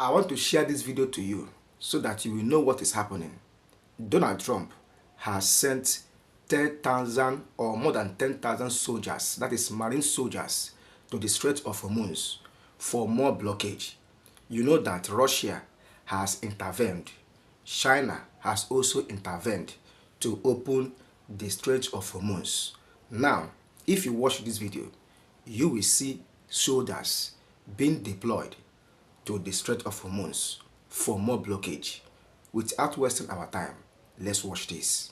I want to share this video to you so that you will know what is happening. Donald Trump has sent 10,000 or more than 10,000 soldiers, that is marine soldiers, to the Strait of Hormuz for more blockade. You know that Russia has intervened. China has also intervened to open the Strait of Hormuz. Now, if you watch this video, you will see soldiers being deployed to the Strait of Hormuz for more blockage. Without wasting our time, let's watch this.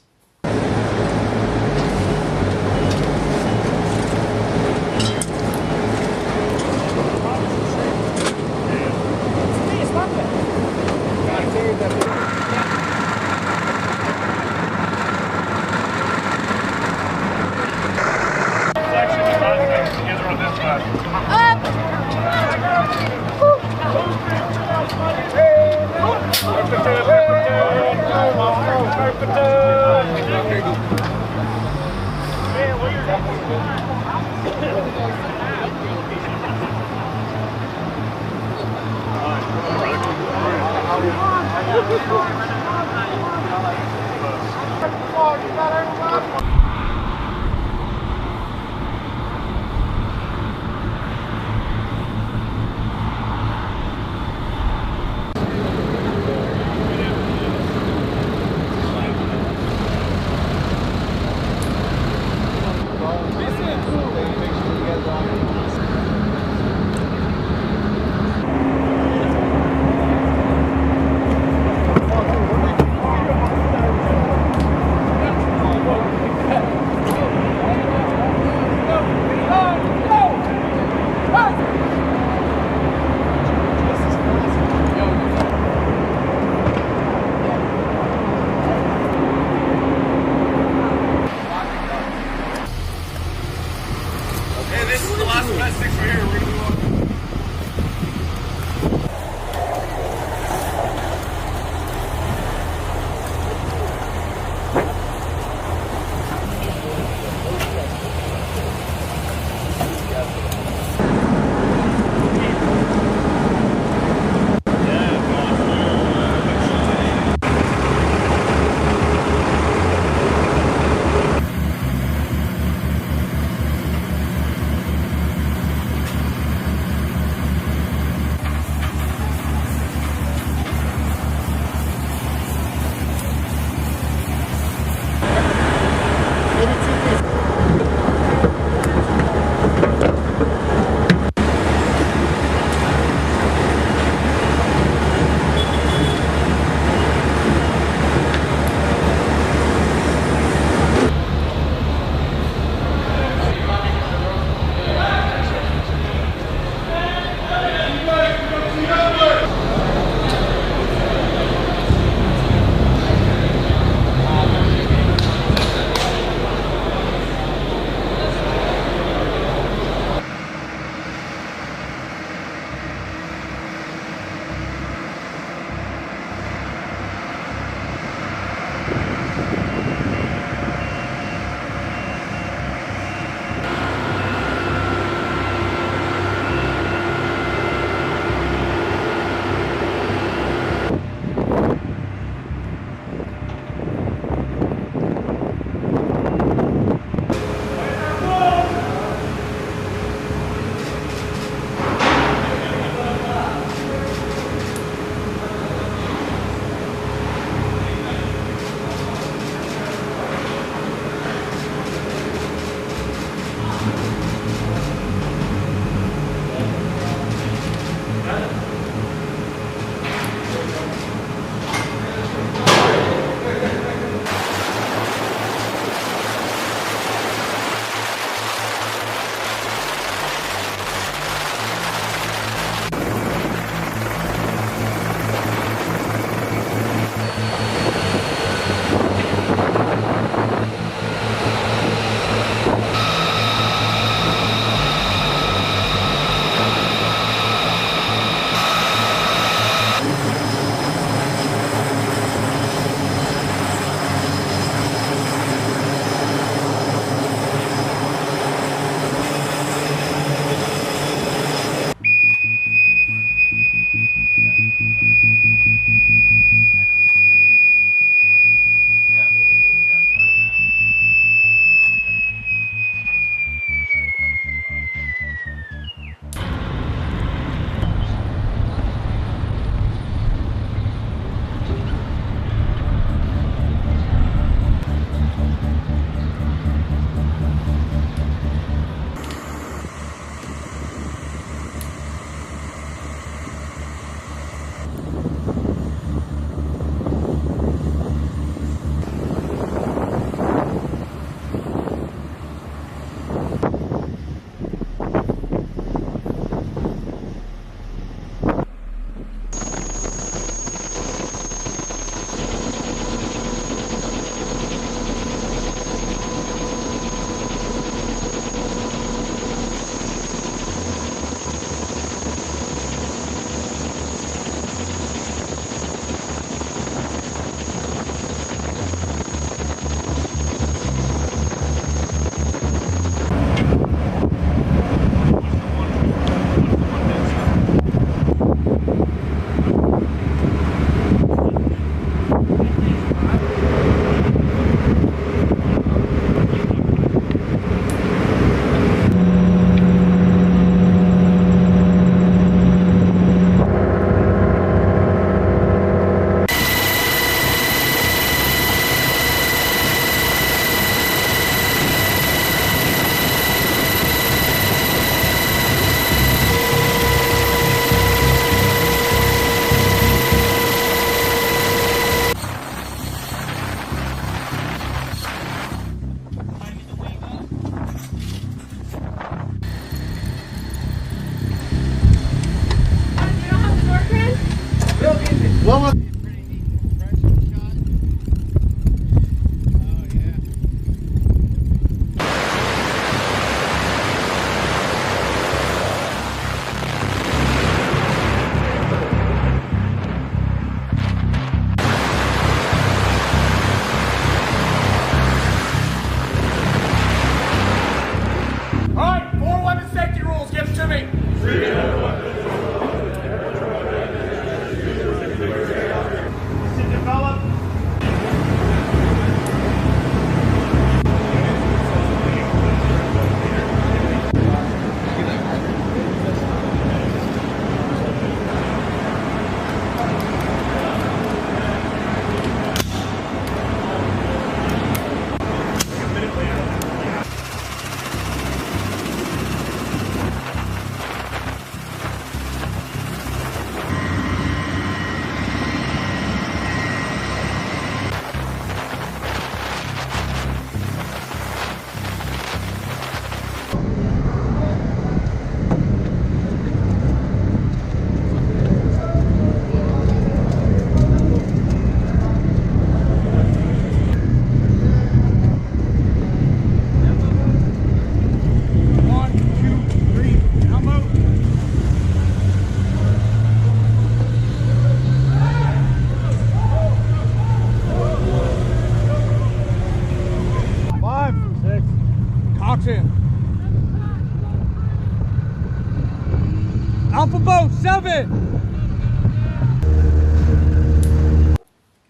Alpha boat 7.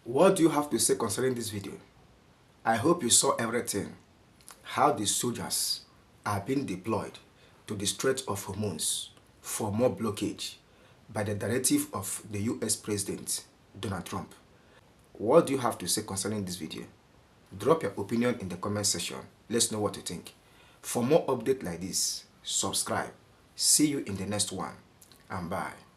What do you have to say concerning this video? I hope you saw everything. How the soldiers are being deployed to the Strait of Hormuz for more blockade by the directive of the US President Donald Trump. What do you have to say concerning this video? Drop your opinion in the comment section. Let's know what you think. For more updates like this, subscribe. See you in the next one, and bye.